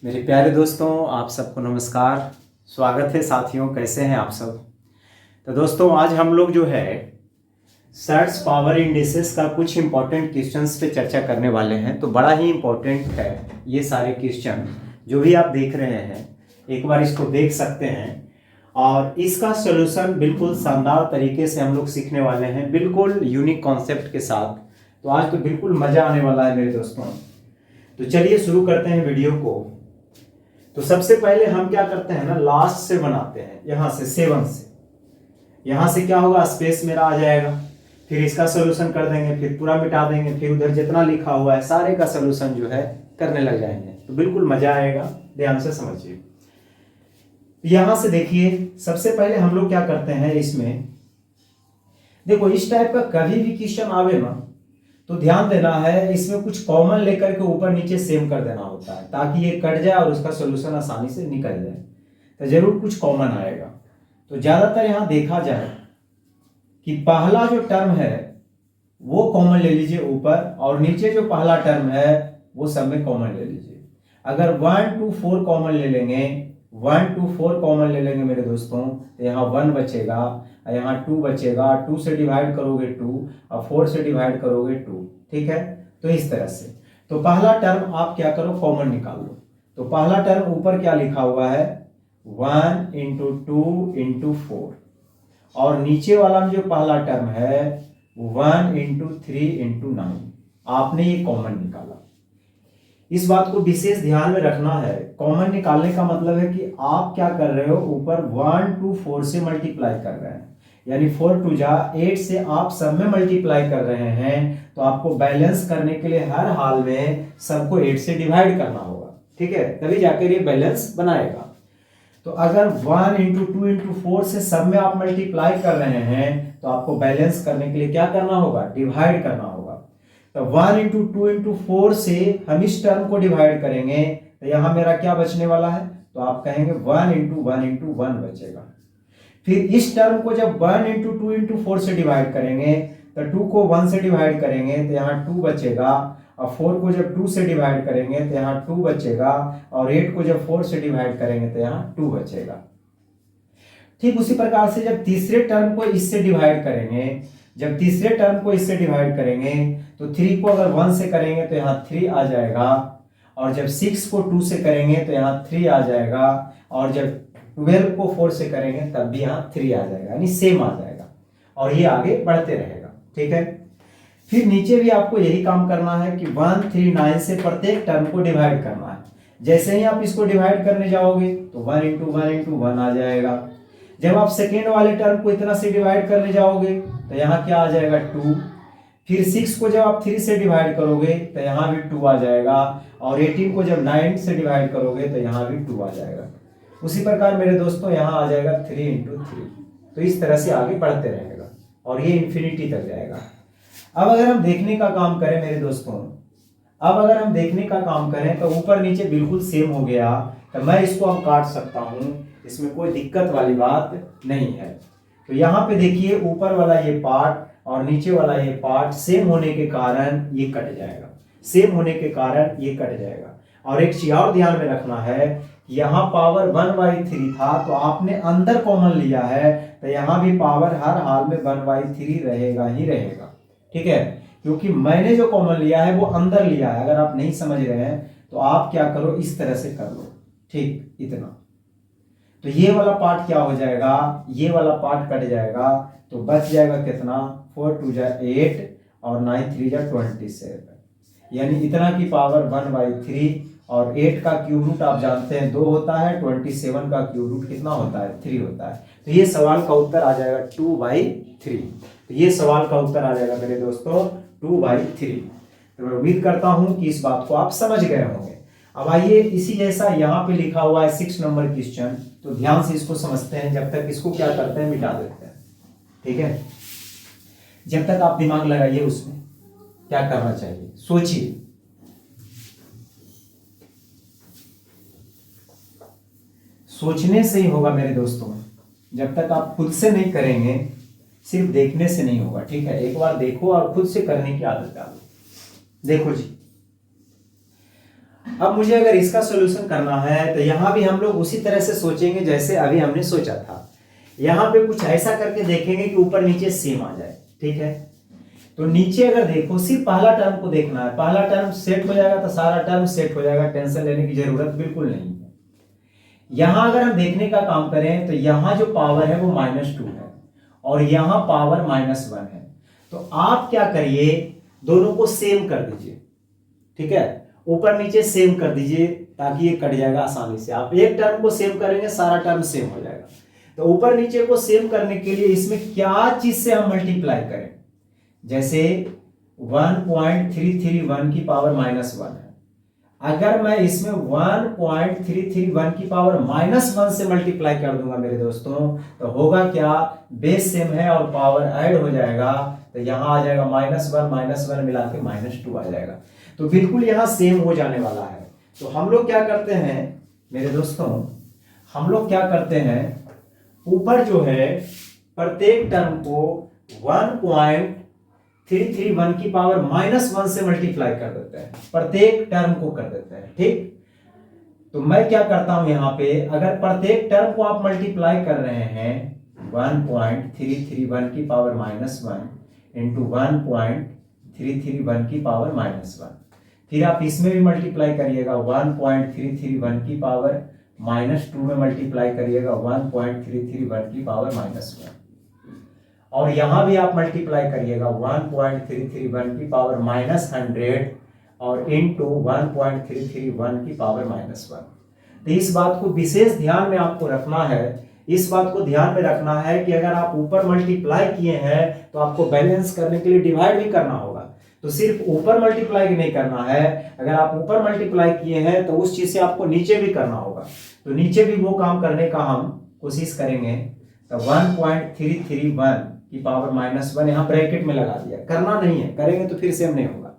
मेरे प्यारे दोस्तों, आप सबको नमस्कार। स्वागत है साथियों, कैसे हैं आप सब। तो दोस्तों, आज हम लोग जो है सर्च पावर इंडिसेस का कुछ इंपॉर्टेंट क्वेश्चंस पे चर्चा करने वाले हैं। तो बड़ा ही इंपॉर्टेंट है ये सारे क्वेश्चन जो भी आप देख रहे हैं, एक बार इसको देख सकते हैं और इसका सॉल्यूशन बिल्कुल शानदार तरीके से हम लोग सीखने वाले हैं, बिल्कुल यूनिक कॉन्सेप्ट के साथ। तो आज तो बिल्कुल मज़ा आने वाला है मेरे दोस्तों। तो चलिए शुरू करते हैं वीडियो को। तो सबसे पहले हम क्या करते हैं ना, लास्ट से बनाते हैं, यहां से 7 से। यहां से क्या होगा, स्पेस मेरा आ जाएगा, फिर इसका सोल्यूशन कर देंगे, फिर पूरा मिटा देंगे, फिर उधर जितना लिखा हुआ है सारे का सोल्यूशन जो है करने लग जाएंगे। तो बिल्कुल मजा आएगा, ध्यान से समझिए। यहां से देखिए, सबसे पहले हम लोग क्या करते हैं, इसमें देखो इस टाइप का कभी भी क्वेश्चन आवे ना तो ध्यान देना है, इसमें कुछ कॉमन लेकर के ऊपर नीचे सेम कर देना होता है ताकि ये कट जाए और उसका सोल्यूशन आसानी से निकल जाए। तो जरूर कुछ कॉमन आएगा। तो ज्यादातर यहां देखा जाए कि पहला जो टर्म है वो कॉमन ले लीजिए ऊपर, और नीचे जो पहला टर्म है वो सब में कॉमन ले लीजिए। अगर 1 2 4 कॉमन ले लेंगे, 1 2 4 कॉमन ले लेंगे मेरे दोस्तों, तो यहाँ 1 बचेगा, यहाँ 2 बचेगा, 2 से डिवाइड करोगे 2 और 4 से डिवाइड करोगे 2। ठीक है, तो इस तरह से। तो पहला टर्म आप क्या करो, कॉमन निकाल लो। तो पहला टर्म ऊपर क्या लिखा हुआ है, 1 इंटू 2 इंटू 4, और नीचे वाला में जो पहला टर्म है 1 इंटू 3 इंटू 9। आपने ये कॉमन निकाला। इस बात को विशेष ध्यान में रखना है, कॉमन निकालने का मतलब है कि आप क्या कर रहे हो, ऊपर 1 2 4 से मल्टीप्लाई कर रहे हैं, यानी 4 2 जा 8 से आप सब में मल्टीप्लाई कर रहे हैं। तो आपको बैलेंस करने के लिए हर हाल में सबको 8 से डिवाइड करना होगा। ठीक है, तभी जाकर ये बैलेंस बनाएगा। तो अगर 1 इंटू 2 इंटू 4 से सब में आप मल्टीप्लाई कर रहे हैं तो आपको बैलेंस करने के लिए क्या करना होगा, डिवाइड करना होगा। तो 1 इंटू 2 इंटू 4 से हम इस टर्म को डिवाइड करेंगे, तो यहां मेरा क्या बचने वाला है, तो आप कहेंगे 1 इंटू 1 इंटू 1 बचेगा। फिर इस टर्म को जब 1 इंटू 2 इंटू 4 से डिवाइड करेंगे, तो 2 को 1 से डिवाइड करेंगे तो यहाँ 2 बचेगा, और 4 को जब 2 से डिवाइड करेंगे तो यहाँ 2 बचेगा, और 8 को जब 4 से डिवाइड करेंगे तो यहाँ 2 बचेगा। ठीक उसी प्रकार से जब तीसरे टर्म को इससे डिवाइड करेंगे, जब तीसरे टर्म को इससे डिवाइड करेंगे तो 3 को अगर 1 से करेंगे तो यहाँ 3 आ जाएगा, और जब 6 को 2 से करेंगे तो यहाँ 3 आ जाएगा, और जब 12 को 4 से करेंगे तब भी यहाँ 3 आ जाएगा, यानी सेम आ जाएगा, और ये आगे बढ़ते रहेगा। ठीक है, फिर नीचे भी आपको यही काम करना है कि 1 3 9 से प्रत्येक टर्म को डिवाइड करना है। जैसे ही आप इसको डिवाइड करने जाओगे तो 1 इंटू 1 इंटू 1 आ जाएगा। जब आप सेकेंड वाले टर्म को इतना से डिवाइड करने जाओगे तो यहाँ क्या आ जाएगा, 2। फिर 6 को जब आप 3 से डिवाइड करोगे तो यहाँ भी 2 आ जाएगा, और 18 को जब 9 से डिवाइड करोगे तो यहाँ भी 2 आ जाएगा। उसी प्रकार मेरे दोस्तों यहाँ आ जाएगा 3 इंटू 3। तो इस तरह से आगे बढ़ते रहेगा और ये इंफिनिटी तक जाएगा। अब अगर हम देखने का काम करें मेरे दोस्तों, अब अगर हम देखने का काम करें तो ऊपर नीचे बिल्कुल सेम हो गया, तो मैं इसको अब काट सकता हूं, इसमें कोई दिक्कत वाली बात नहीं है। तो यहाँ पे देखिए, ऊपर वाला ये पार्ट और नीचे वाला ये पार्ट सेम होने के कारण ये कट जाएगा, सेम होने के कारण ये कट जाएगा। और एक चीज और ध्यान में रखना है, यहाँ पावर 1/3 था तो आपने अंदर कॉमन लिया है, तो यहाँ भी पावर हर हाल में 1/3 रहेगा ही रहेगा। ठीक है, क्योंकि मैंने जो कॉमन लिया है वो अंदर लिया है। अगर आप नहीं समझ रहे हैं तो आप क्या करो, इस तरह से कर लो। ठीक, इतना। तो ये वाला पार्ट क्या हो जाएगा, ये वाला पार्ट कट जाएगा, तो बच जाएगा कितना, 4 2 जा 8 और 9 3 जा 27, यानी इतना की पावर 1/3। और 8 का क्यूब रूट आप जानते हैं 2 होता है, 27 का क्यूब रूट कितना होता है, 3 होता है। तो ये सवाल का उत्तर आ जाएगा 2/3। तो ये सवाल का उत्तर आ जाएगा मेरे दोस्तों 2/3। तो मैं उम्मीद करता हूं कि इस बात को आप समझ गए होंगे। अब आइए, इसी जैसा यहाँ पे लिखा हुआ है 6 नंबर क्वेश्चन, तो ध्यान से इसको समझते हैं। जब तक इसको क्या करते हैं, मिटा देते हैं। ठीक है, जब तक आप दिमाग लगाइए उसमें क्या करना चाहिए, सोचिए। सोचने से ही होगा मेरे दोस्तों, जब तक आप खुद से नहीं करेंगे, सिर्फ देखने से नहीं होगा। ठीक है, एक बार देखो और खुद से करने की आदत डालो। देखो जी, अब मुझे अगर इसका सोल्यूशन करना है तो यहाँ भी हम लोग उसी तरह से सोचेंगे जैसे अभी हमने सोचा था। यहाँ पे कुछ ऐसा करके देखेंगे कि ऊपर नीचे सेम आ जाए, ठीक है। तो नीचे अगर देखो सिर्फ पहला टर्म को देखना है, पहला टर्म सेट हो जाएगा तो सारा टर्म सेट हो जाएगा, टेंशन लेने की जरूरत बिल्कुल नहीं है। यहां अगर हम देखने का काम करें तो यहां जो पावर है वो -2 है और यहां पावर -1 है। तो आप क्या करिए, दोनों को सेम कर दीजिए, ठीक है, ऊपर नीचे सेम कर दीजिए ताकि ये कट जाएगा आसानी से। आप एक टर्म को सेम करेंगे सारा टर्म सेम हो जाएगा। तो ऊपर नीचे को सेम करने के लिए इसमें क्या चीज से हम मल्टीप्लाई करें, जैसे 1331 की पावर -1 है, अगर मैं इसमें 1331 की पावर -1 से मल्टीप्लाई कर दूंगा मेरे दोस्तों, तो होगा क्या, बेस सेम है और पावर ऐड हो जाएगा, तो यहां आ जाएगा -1 मिला के -2 आ जाएगा। तो बिल्कुल यहां सेम हो जाने वाला है। तो हम लोग क्या करते हैं मेरे दोस्तों, हम लोग क्या करते हैं, ऊपर जो है प्रत्येक टर्म को 1331 की पावर -1 से मल्टीप्लाई कर देते हैं, प्रत्येक टर्म को कर देते हैं, ठीक। तो मैं क्या करता हूं यहां पे, अगर प्रत्येक टर्म को आप मल्टीप्लाई कर रहे हैं 1331 की पावर -1 इंटू 1331 की पावर -1, फिर आप इसमें भी मल्टीप्लाई करिएगा 1331 की पावर -2 में मल्टीप्लाई करिएगा 1331 की पावर -1, और यहां भी आप मल्टीप्लाई करिएगा 1331 की पावर -100 और इंटू 1331 की पावर -1। तो इस बात को विशेष ध्यान में आपको रखना है, इस बात को ध्यान में रखना है कि अगर आप ऊपर मल्टीप्लाई किए हैं तो आपको बैलेंस करने के लिए डिवाइड भी करना होगा। तो सिर्फ ऊपर मल्टीप्लाई नहीं करना है, अगर आप ऊपर मल्टीप्लाई किए हैं तो उस चीज से आपको नीचे भी करना होगा। तो नीचे भी वो काम करने का हम कोशिश करेंगे। तो 1331 की पावर -1 यहां ब्रैकेट में लगा दिया, करना नहीं है, करेंगे तो फिर सेम नहीं होगा।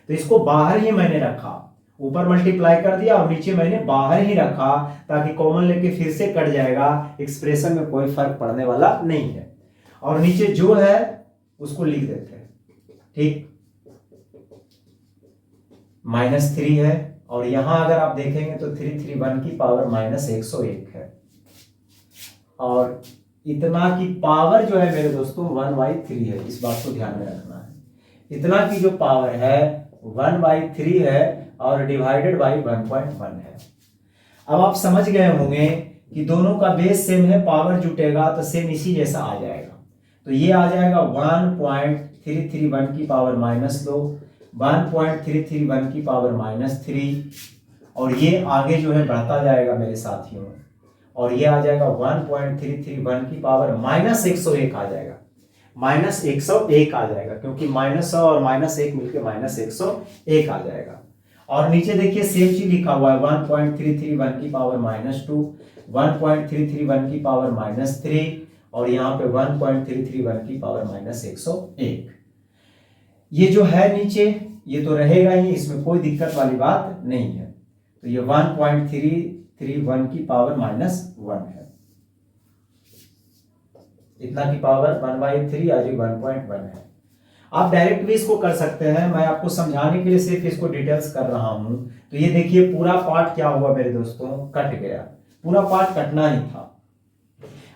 तो इसको बाहर ही मैंने रखा, ऊपर मल्टीप्लाई कर दिया और नीचे मैंने बाहर ही रखा ताकि कॉमन लेके फिर से कट जाएगा, एक्सप्रेशन में कोई फर्क पड़ने वाला नहीं है। और नीचे जो है उसको लिख देते हैं, ठीक, -3 है, और यहां अगर आप देखेंगे तो 331 की पावर -101 है, और इतना की पावर जो है मेरे दोस्तों 1/3 है, इस बात को ध्यान में रखना है। इतना की जो पावर है 1/3 है और डिवाइडेड बाई 1.1 है। अब आप समझ गए होंगे कि दोनों का बेस सेम है, पावर जुटेगा तो सेम इसी जैसा आ जाएगा। तो ये आ जाएगा 1.331 की पावर -2, 1.331 की पावर -3, और ये आगे जो है बढ़ता जाएगा मेरे साथियों, और ये आ जाएगा 1.331 की पावर -101 आ जाएगा, -101 आ जाएगा, क्योंकि -100 और -1 मिलकर -101 आ जाएगा। और नीचे देखिए सेम चीज लिखा हुआ है 1.331 की पावर -2, 1.331 की पावर -3, और यहाँ पे 1.331 की पावर -101। ये जो है नीचे ये तो रहेगा ही, इसमें कोई दिक्कत वाली बात नहीं है। तो ये 1.331 की पावर -1 है, इतना की पावर 1/3 आज 1.1 है। आप डायरेक्ट भी इसको कर सकते हैं, मैं आपको समझाने के लिए सिर्फ इसको डिटेल्स कर रहा हूं। तो ये देखिए पूरा पार्ट क्या हुआ मेरे दोस्तों, कट गया, पूरा पार्ट कटना ही था।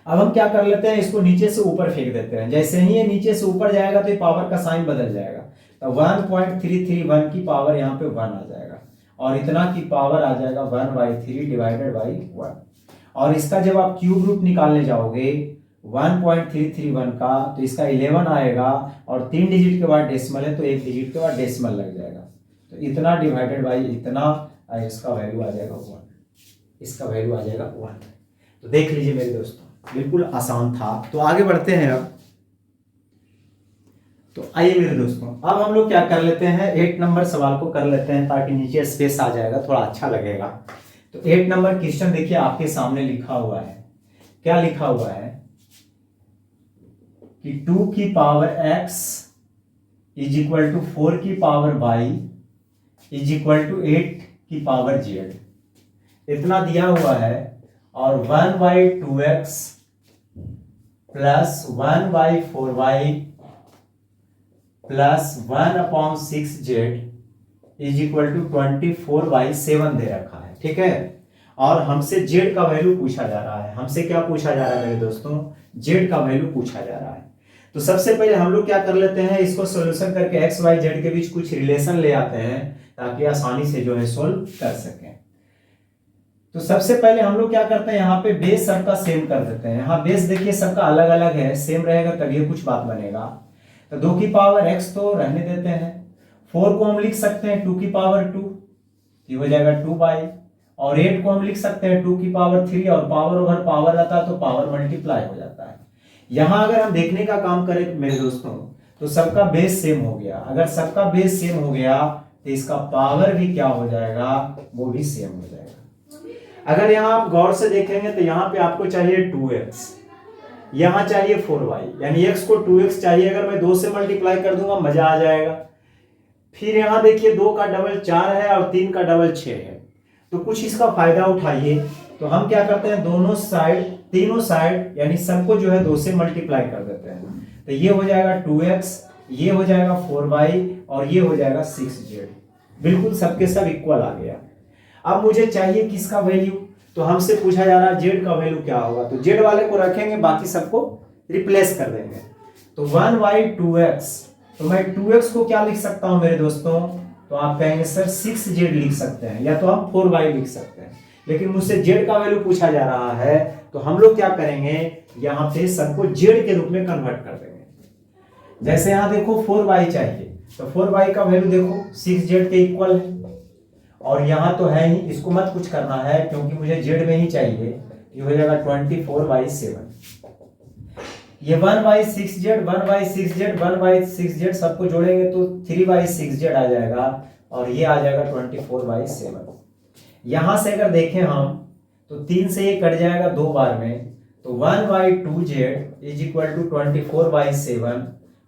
अब हम क्या कर लेते हैं, इसको नीचे से ऊपर फेंक देते हैं। जैसे ही ये नीचे से ऊपर जाएगा तो ये पावर का साइन बदल जाएगा, तो 1.331 की पावर यहाँ पे 1 आ जाएगा, और इतना की पावर आ जाएगा 1/3 डिवाइडेड बाई 1। और इसका जब आप क्यूब रूट निकालने जाओगे 1.331 का, तो इसका 11 आएगा, और 3 डिजिट के बाद डेसिमल है तो 1 डिजिट के बाद डेसिमल लग जाएगा। तो इतना डिवाइडेड बाई इतना, इसका वैल्यू आ जाएगा 1, इसका वैल्यू आ जाएगा 1। तो देख लीजिए मेरे दोस्तों, बिल्कुल आसान था। तो आगे बढ़ते हैं अब। तो आइए मेरे दोस्तों, अब हम लोग क्या कर लेते हैं, 8 नंबर सवाल को कर लेते हैं ताकि नीचे स्पेस आ जाएगा, थोड़ा अच्छा लगेगा। तो 8 नंबर क्वेश्चन देखिए आपके सामने लिखा हुआ है, क्या लिखा हुआ है कि 2 की power x is equal to 4 की power y is equal to 8 की पावर z, इतना दिया हुआ है। और 1/2x plus 1/4y plus 1/6z is equal to 24/7 दे रखा है, ठीक है। और हमसे जेड का वैल्यू पूछा जा रहा है। हमसे क्या पूछा जा रहा है मेरे दोस्तों? जेड का वैल्यू पूछा जा रहा है। तो सबसे पहले हम लोग क्या कर लेते हैं, इसको सोल्यूशन करके एक्स वाई जेड के बीच कुछ रिलेशन ले आते हैं ताकि आसानी से जो है सोल्व कर सकें। तो सबसे पहले हम लोग क्या करते हैं, यहाँ पे बेस सबका सेम कर देते हैं। यहाँ बेस देखिए सबका अलग अलग है, सेम रहेगा तभी कुछ बात बनेगा। तो 2 की पावर x तो रहने देते हैं। 4 को हम लिख सकते हैं 2 की पावर 2, ये हो जाएगा 2/। और 8 को हम लिख सकते हैं 2 की पावर 3, और पावर ओवर पावर रहता है तो पावर मल्टीप्लाई हो जाता है। यहां अगर हम देखने का काम करें मेरे दोस्तों, तो सबका बेस सेम हो गया। अगर सबका बेस सेम हो गया तो इसका पावर भी क्या हो जाएगा, वो भी सेम हो जाएगा। अगर यहां आप गौर से देखेंगे तो यहां पे आपको चाहिए 2x, यहां चाहिए 4y, यानी x को 2x चाहिए। अगर मैं 2 से मल्टीप्लाई कर दूंगा मजा आ जाएगा। फिर यहां देखिए 2 का डबल 4 है और 3 का डबल 6 है, तो कुछ इसका फायदा उठाइए। तो हम क्या करते हैं, दोनों साइड, तीनों साइड यानी सबको जो है 2 से मल्टीप्लाई कर देते हैं। तो ये हो जाएगा 2x, ये हो जाएगा 4y और ये हो जाएगा 6z। बिल्कुल सबके सब इक्वल आ गया। अब मुझे चाहिए किसका वैल्यू, तो हमसे पूछा जा रहा है जेड का वैल्यू क्या होगा। तो जेड वाले को रखेंगे, बाकी सबको रिप्लेस कर देंगे। तो 1/2x, तो मैं 2x को क्या लिख सकता हूं मेरे दोस्तों, तो आप कहेंगे सर 6z लिख सकते हैं, या तो हम 4y लिख सकते हैं। लेकिन मुझसे z का वैल्यू पूछा जा रहा है, तो हम लोग क्या करेंगे, यहां पे सबको z के रूप में कन्वर्ट कर देंगे। जैसे यहां देखो 4y चाहिए, तो 4y का वैल्यू देखो 6z के इक्वल है। और यहां तो है ही, इसको मत कुछ करना है क्योंकि मुझे z में ही चाहिए। ये हो जाएगा 24/7। ये 1/6z 1/6z 1/6z सबको जोड़ेंगे तो 3/6z आ जाएगा, और ये आ जाएगा 24/7। यहां से अगर देखें हम तो 3 से ये कट जाएगा 2 बार में, तो 1/2z is equal to 24/7।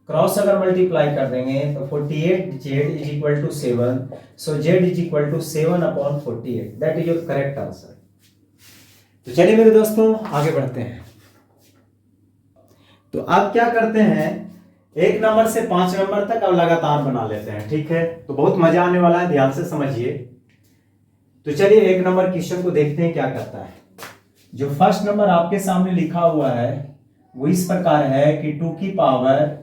Cross अगर मल्टीप्लाई कर देंगे तो 48z is equal to 7। So z is equal to 7/48। That is your correct answer. तो चलिए मेरे दोस्तों आगे बढ़ते हैं। तो अब क्या करते हैं, 1 नंबर से 5 नंबर तक अब लगातार बना लेते हैं, ठीक है। तो बहुत मजा आने वाला है, ध्यान से समझिए। तो चलिए 1 नंबर क्वेश्चन को देखते हैं क्या करता है। जो फर्स्ट नंबर आपके सामने लिखा हुआ है वो इस प्रकार है कि 2 की power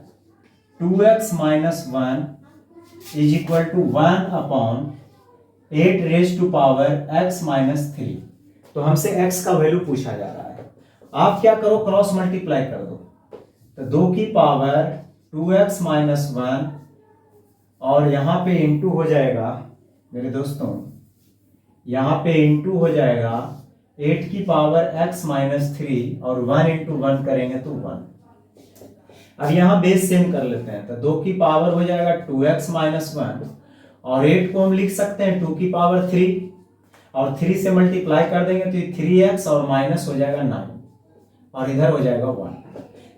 2x minus 1 is equal to 1/8 raise to power x minus 3। तो हमसे x का वैल्यू पूछा जा रहा है। आप क्या करो, क्रॉस मल्टीप्लाई कर दो। तो 2 की पावर 2x माइनस 1 और यहां पे इंटू हो जाएगा मेरे दोस्तों, यहां पे इंटू हो जाएगा 8 की पावर x माइनस 3 और 1 इंटू 1 करेंगे तो 1। अब यहां बेस सेम कर लेते हैं। तो 2 की पावर हो जाएगा 2x माइनस 1 और 8 को हम लिख सकते हैं 2 की पावर 3 और 3 से मल्टीप्लाई कर देंगे तो ये 3x और माइनस हो जाएगा 9 और इधर हो जाएगा 1।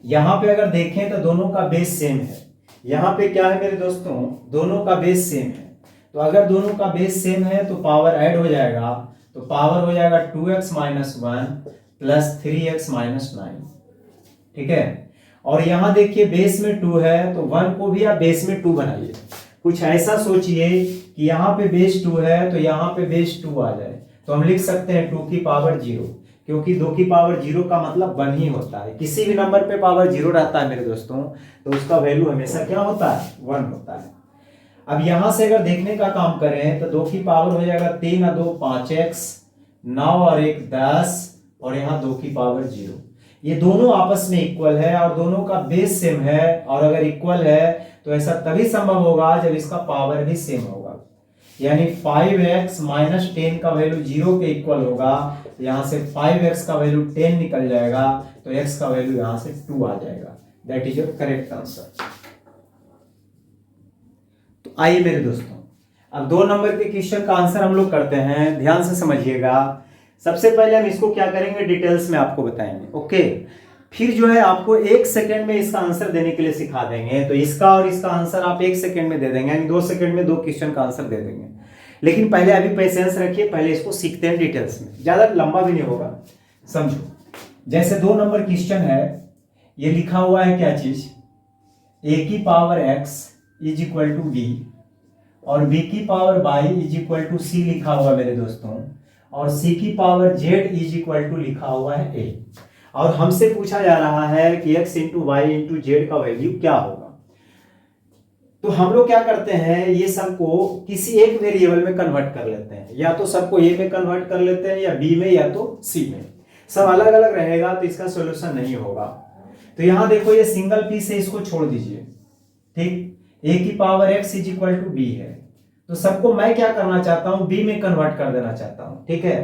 यहां पे अगर देखें तो दोनों का बेस सेम है। यहां पे क्या है मेरे दोस्तों, दोनों का बेस सेम है। तो अगर दोनों का बेस सेम है तो पावर ऐड हो जाएगा, तो पावर हो जाएगा 2x minus 1 plus 3x minus 9, ठीक है। और यहां देखिए बेस में 2 है तो 1 को भी आप बेस में 2 बनाइए। कुछ ऐसा सोचिए कि यहाँ पे बेस 2 है तो यहाँ पे बेस 2 आ जाए, तो हम लिख सकते हैं 2 की पावर 0, क्योंकि 2 की पावर 0 का मतलब 1 ही होता है। किसी भी नंबर पे पावर 0 रहता है मेरे दोस्तों तो उसका वैल्यू हमेशा क्या होता है, 1 होता है। अब यहां से अगर देखने का काम करें तो 2 की पावर हो जाएगा 3 और 2 5x, 9 और 1 10 और यहाँ 2 की पावर 0। ये दोनों आपस में इक्वल है और दोनों का बेस सेम है, और अगर इक्वल है तो ऐसा तभी संभव होगा जब इसका पावर भी सेम होगा। यानी 5x माइनस 10 का वैल्यू 0 के इक्वल होगा, यहां से 5x का वैल्यू 10 निकल जाएगा तो x का वैल्यू यहां से 2 आ जाएगा। That is your correct answer. तो आइए मेरे दोस्तों अब 2 नंबर के क्वेश्चन का आंसर हम लोग करते हैं। ध्यान से समझिएगा। सबसे पहले हम इसको क्या करेंगे, डिटेल्स में आपको बताएंगे, ओके। फिर जो है आपको 1 सेकंड में इसका आंसर देने के लिए सिखा देंगे। तो इसका और इसका आंसर आप 1 सेकंड में दे देंगे, यानी 2 सेकंड में 2 क्वेश्चन का आंसर दे देंगे। लेकिन पहले अभी पेशेंस रखिए, पहले इसको सीखते हैं डिटेल्स में, ज्यादा लंबा भी नहीं होगा, समझो। जैसे 2 नंबर क्वेश्चन है, ये लिखा हुआ है क्या चीज, a की power x is equal to b और b की power by is equal to C लिखा हुआ मेरे दोस्तों, और c की power z is equal to लिखा हुआ है a। और हमसे पूछा जा रहा है कि x into Y into Z का वैल्यू क्या होगा। तो हम लोग क्या करते हैं, ये सबको किसी एक वेरिएबल में कन्वर्ट कर लेते हैं, या तो सबको a में कन्वर्ट कर लेते हैं, या b में, या तो c में। सब अलग अलग रहेगा तो इसका सॉल्यूशन नहीं होगा। तो यहां देखो ये सिंगल पीस है, इसको छोड़ दीजिए, ठीक। a की power x is equal to b है, तो सबको मैं क्या करना चाहता हूं, b में कन्वर्ट कर देना चाहता हूं, ठीक है।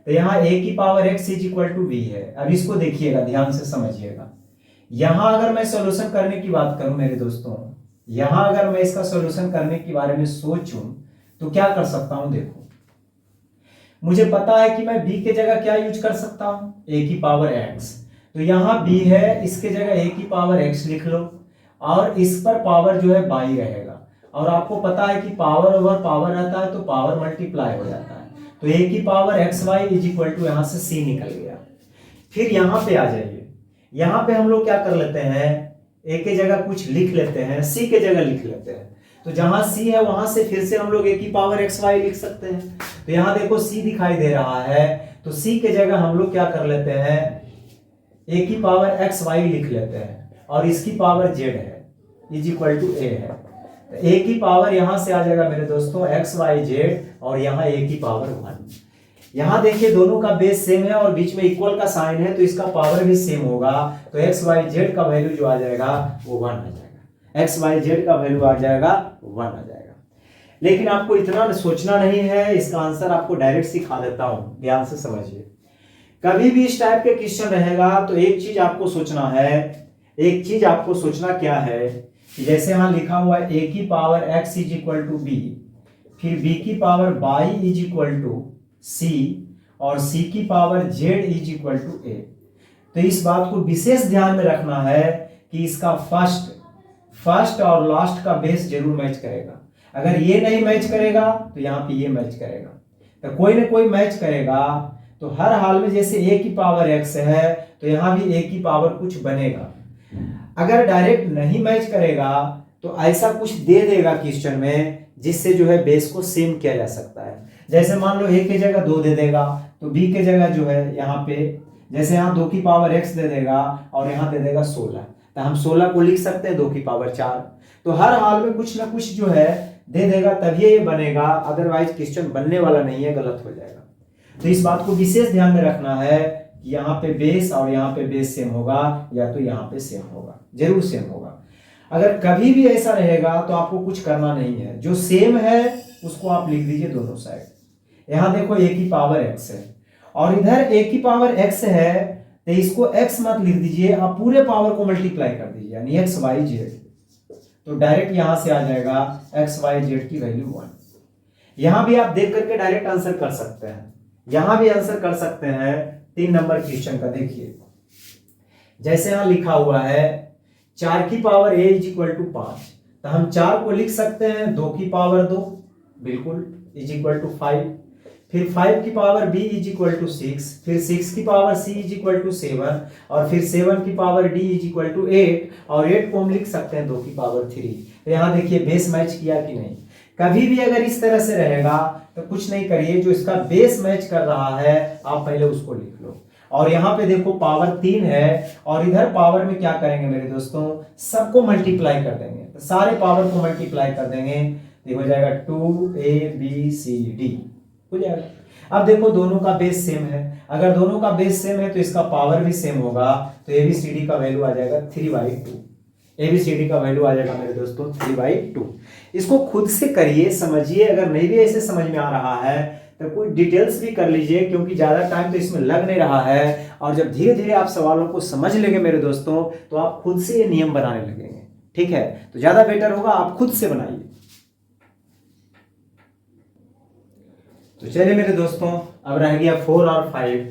तो यहाँ a की power x is equal to b है। अब इसको देखिएगा, ध्यान से समझिएगा। यहां अगर मैं सॉल्यूशन करने की बात करूं मेरे दोस्तों, यहां अगर मैं इसका सॉल्यूशन करने के बारे में सोचूं तो क्या कर सकता हूं, देखो मुझे पता है कि मैं b के जगह क्या यूज कर सकता हूं, a की पावर x। तो यहां b है, इसके जगह a की पावर x लिख लो, और इस पर पावर जो है बाई रहेगा। और आपको पता है कि पावर ओवर पावर रहता है तो पावर मल्टीप्लाई हो जाता है। तो a की power X Y is equal to, यहां से c निकल गया। फिर यहां पे आ जाइए, यहां पे हम लोग क्या कर लेते हैं, a के जगह कुछ लिख लेते हैं, c के जगह लिख लेते हैं। तो जहां c है वहां से फिर से हम लोग a की पावर एक्स वाई लिख सकते हैं। तो यहां देखो c दिखाई दे रहा है, तो c के जगह हम लोग क्या कर लेते हैं, a की पावर एक्स वाई लिख लेते हैं, और इसकी पावर z है इज इक्वल टू a है। तो a की पावर यहां से आ जाएगा मेरे दोस्तों एक्स वाई जेड, और यहाँ a की पावर 1। यहां देखिए दोनों का बेस सेम है और बीच में इक्वल का साइन है, तो इसका पावर भी सेम होगा। तो एक्स वाई जेड का वैल्यू जो आ जाएगा वो 1 आ जाएगा, एक्स वाई जेड का वैल्यू आ जाएगा 1 आ जाएगा। लेकिन आपको इतना सोचना नहीं है, इसका आंसर आपको डायरेक्ट सिखा देता हूं, ध्यान से समझिए। कभी भी इस टाइप के क्वेश्चन रहेगा तो एक चीज आपको सोचना है, एक चीज आपको सोचना क्या है, जैसे यहां लिखा हुआ है a की power x is equal to b, फिर b की power by is equal to c, और c की power z is equal to a। तो इस बात को विशेष ध्यान में रखना है कि इसका फर्स्ट और लास्ट का बेस जरूर मैच करेगा। अगर ये नहीं मैच करेगा तो यहाँ पे ये मैच करेगा, तो कोई ना कोई मैच करेगा। तो हर हाल में जैसे a की पावर x है तो यहाँ भी a की पावर कुछ बनेगा। अगर डायरेक्ट नहीं मैच करेगा तो ऐसा कुछ दे देगा क्वेश्चन में, जिससे जो है बेस को सेम किया जा सकता है। जैसे मान लो a के जगह 2 दे देगा, तो b के जगह जो है यहाँ पे, जैसे यहाँ 2 की पावर x दे देगा और यहाँ दे देगा 16, तो हम 16 को लिख सकते हैं 2 की पावर 4। तो हर हाल में कुछ ना कुछ जो है दे देगा, तभी ये बनेगा, अदरवाइज क्वेश्चन बनने वाला नहीं है, गलत हो जाएगा। तो इस बात को विशेष ध्यान में रखना है कि यहाँ पे बेस और यहाँ पे बेस सेम होगा, या तो यहाँ पे सेम होगा, जरूर सेम होगा। अगर कभी भी ऐसा रहेगा तो आपको कुछ करना नहीं है, जो सेम है उसको आप लिख दीजिए दोनों साइड। यहाँ देखो a की पावर x है और इधर a की पावर x है, तो इसको x मत लिख दीजिए, आप पूरे पावर को मल्टीप्लाई कर दीजिए, यानी एक्स वाई जेड। तो डायरेक्ट यहां से आ जाएगा एक्स वाई जेड की वैल्यू 1। यहां भी आप देख करके डायरेक्ट आंसर कर सकते हैं, यहां भी आंसर कर सकते हैं 3 नंबर क्वेश्चन का। देखिए जैसे यहां लिखा हुआ है 4 की power a is equal to 5, तो हम 4 को लिख सकते हैं 2 की पावर 2 बिल्कुल इज इक्वल टू 5, फिर 5 की power b is equal to 6, फिर 6 की power c is equal to 7, और फिर 7 की power d is equal to 8, और 8 को हम लिख सकते हैं 2 की पावर 3। तो यहाँ देखिए बेस मैच किया कि नहीं। कभी भी अगर इस तरह से रहेगा तो कुछ नहीं करिए, जो इसका बेस मैच कर रहा है आप पहले उसको लिख लो। और यहाँ पे देखो पावर 3 है, और इधर पावर में क्या करेंगे मेरे दोस्तों, सबको मल्टीप्लाई कर देंगे, तो सारे पावर को मल्टीप्लाई कर देंगे, तो हो जाएगा 2abcd हो जाएगा। अब देखो दोनों का बेस सेम है, अगर दोनों का बेस सेम है तो इसका पावर भी सेम होगा, तो abcd का वैल्यू आ जाएगा 3/2। abcd का वैल्यू आ जाएगा मेरे दोस्तों 3/2। इसको खुद से करिए, समझिए, अगर नहीं भी ऐसे समझ में आ रहा है तो कोई डिटेल्स भी कर लीजिए, क्योंकि ज्यादा टाइम तो इसमें लग नहीं रहा है। और जब धीरे धीरे आप सवालों को समझ लेंगे मेरे दोस्तों, तो आप खुद से ये नियम बनाने लगेंगे, ठीक है। तो ज्यादा बेटर होगा आप खुद से बनाइए। तो चलिए मेरे दोस्तों, अब रह गया 4 और 5।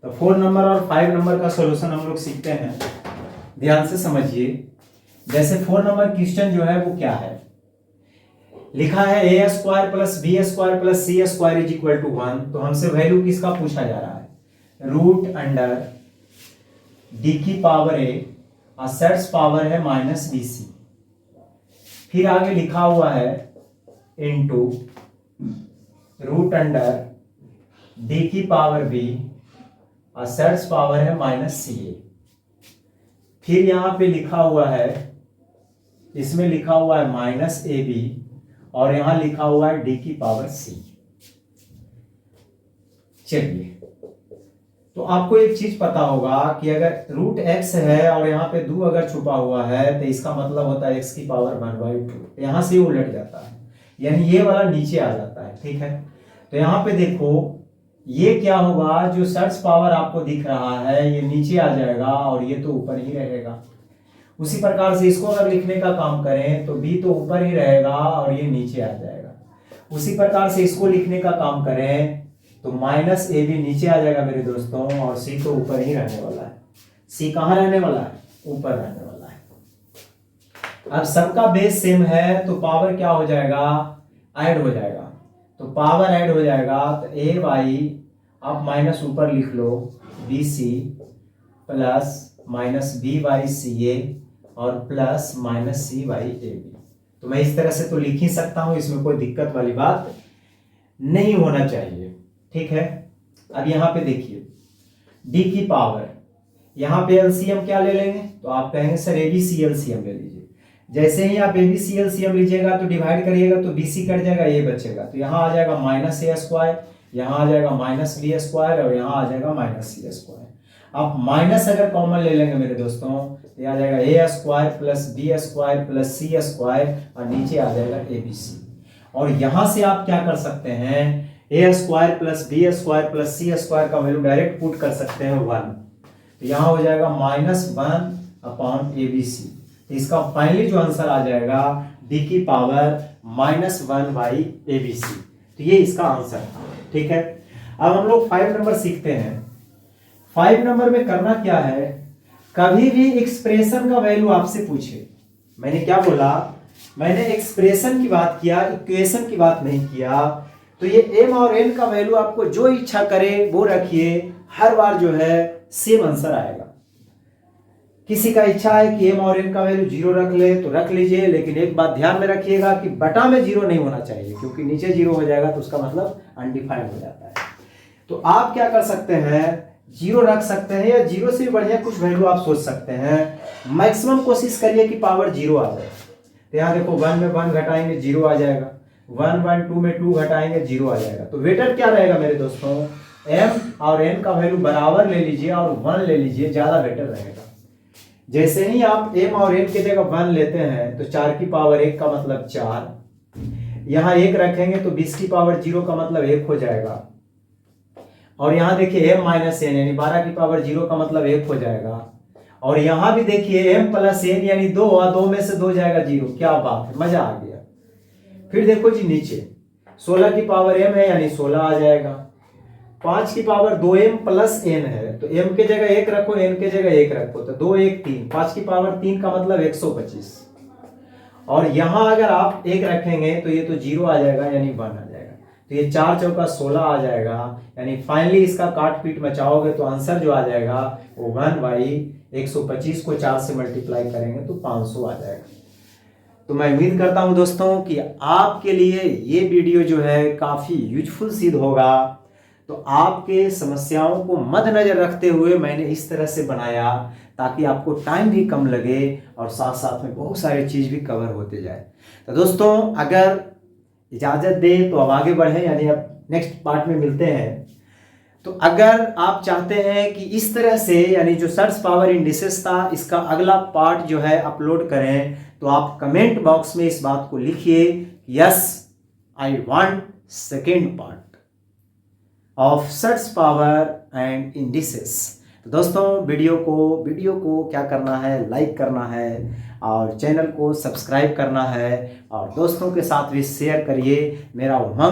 तो 4 नंबर और 5 नंबर का सॉल्यूशन हम लोग सीखते हैं, ध्यान से समझिए। जैसे 4 नंबर क्वेश्चन जो है वो क्या है, लिखा है a square plus B square plus C square is equal to 1। तो हमसे वैल्यू किसका पूछा जा रहा है, रूट अंडर डी की पावर a और सेट्स पावर है -bc। फिर आगे लिखा हुआ है इंटू रूट अंडर डी की पावर बी और सर्च पावर है माइनस सी ए। फिर यहां पे लिखा हुआ है, इसमें लिखा हुआ है माइनस ए बी और यहां लिखा हुआ है डी की पावर सी। चलिए, तो आपको एक चीज पता होगा कि अगर रूट एक्स है और यहाँ पे 2 अगर छुपा हुआ है तो इसका मतलब होता है एक्स की पावर 1/2। यहां से उलट जाता है, यानी ये वाला नीचे आ जाता है। ठीक है, तो यहाँ पे देखो ये क्या होगा, जो सर्च पावर आपको दिख रहा है ये नीचे आ जाएगा और ये तो ऊपर ही रहेगा। उसी प्रकार से इसको अगर लिखने का काम करें तो बी तो ऊपर ही रहेगा और ये नीचे आ जाएगा। उसी प्रकार से इसको लिखने का काम करें तो माइनस ए बी नीचे आ जाएगा मेरे दोस्तों और सी तो ऊपर ही रहने वाला है। सी कहाँ रहने वाला है? ऊपर रहने वाला है। अब सबका बेस सेम है तो पावर क्या हो जाएगा? ऐड हो जाएगा। तो पावर ऐड हो जाएगा तो ए वाई आप माइनस ऊपर लिख लो B C plus minus B Y C A और plus minus C Y A B. तो मैं इस तरह से तो लिख ही सकता हूं, इसमें कोई दिक्कत वाली बात नहीं होना चाहिए। ठीक है, अब यहां पे देखिए डी की पावर, यहां पे एलसीएम क्या ले लेंगे? तो आप कहेंगे सर एबीसी एलसीएम ले लीजिए। जैसे ही आप एबीसी एलसीएम लीजिएगा तो डिवाइड करिएगा तो बीसी कट जाएगा, ये बचेगा। तो यहाँ आ जाएगा माइनस ए स्क्वायर, यहाँ आ जाएगा माइनस बी स्क्वायर और यहाँ आ जाएगा माइनस सी स्क्वायर। आप माइनस अगर कॉमन ले लेंगे मेरे दोस्तों तो ये आ जाएगा A square plus B square plus C square और नीचे आ जाएगा एबीसी। और यहां से आप क्या कर सकते हैं, A square plus B square plus C square का वैल्यू डायरेक्ट पुट कर सकते हैं 1। तो यहाँ हो जाएगा -1/ABC। तो इसका फाइनली जो आंसर आ जाएगा डी की पावर -1/ABC। तो ये इसका आंसर था। ठीक है, अब हम लोग 5 नंबर सीखते हैं। 5 नंबर में करना क्या है, कभी भी एक्सप्रेशन का वैल्यू आपसे पूछे, मैंने क्या बोला, मैंने एक्सप्रेशन की बात किया, इक्वेशन की बात नहीं किया। तो ये m और n का वैल्यू आपको जो इच्छा करे वो रखिए, हर बार जो है सेम आंसर आएगा। किसी का इच्छा है कि m और n का वैल्यू 0 रख ले तो रख लीजिए, लेकिन एक बात ध्यान में रखिएगा कि बटा में 0 नहीं होना चाहिए, क्योंकि नीचे 0 हो जाएगा तो उसका मतलब अनडिफाइंड हो जाता है। तो आप क्या कर सकते हैं, 0 रख सकते हैं या 0 से भी बढ़िया कुछ वैल्यू आप सोच सकते हैं। मैक्सिमम कोशिश करिए कि पावर 0 आ जाए। तो यहाँ देखो 1 में 1 घटाएंगे 0 आ जाएगा, 1 2 में 2 घटाएंगे 0 आ जाएगा। तो वेटर क्या रहेगा मेरे दोस्तों, m और n का वैल्यू बराबर ले लीजिए और 1 ले लीजिए, ज्यादा बेटर रहेगा। जैसे ही आप m और n की जगह 1 लेते हैं तो 4 की पावर 1 का मतलब 4, यहाँ 1 रखेंगे तो 20 की पावर 0 का मतलब 1 हो जाएगा। और यहाँ देखिए m माइनस n यानी 12 की पावर 0 का मतलब 1 हो जाएगा। और यहाँ भी देखिए m प्लस n यानी 2, 2 में से 2 जाएगा 0। क्या बात है, मजा आ गया। फिर देखो जी नीचे 16 की पावर m है यानी 16 आ जाएगा। 5 की पावर 2m प्लस n है तो m के जगह 1 रखो, n के जगह 1 रखो, तो 2 1 3, 5 की पावर 3 का मतलब 125। और यहां अगर आप 1 रखेंगे तो ये तो 0 आ जाएगा यानी 1 आ जाएगा। तो ये 4 चौका 16 आ जाएगा, यानी फाइनली इसका काट पीट मचाओगे तो आंसर जो आ जाएगा वो 1/125 को 4 से मल्टीप्लाई करेंगे तो 500 आ जाएगा। तो मैं उम्मीद करता हूं दोस्तों कि आपके लिए ये वीडियो जो है काफ़ी यूजफुल सिद्ध होगा। तो आपके समस्याओं को मद्देनजर रखते हुए मैंने इस तरह से बनाया ताकि आपको टाइम भी कम लगे और साथ साथ में बहुत सारी चीज़ भी कवर होते जाए। तो दोस्तों अगर इजाज़त दे तो अब आगे बढ़ें, यानी अब नेक्स्ट पार्ट में मिलते हैं। तो अगर आप चाहते हैं कि इस तरह से यानी जो सर्च पावर इंडिसेस था इसका अगला पार्ट जो है अपलोड करें, तो आप कमेंट बॉक्स में इस बात को लिखिए, yes I want second part of search power and indices. तो दोस्तों वीडियो को क्या करना है, लाइक करना है और चैनल को सब्सक्राइब करना है और दोस्तों के साथ भी शेयर करिए। मेरा उमंग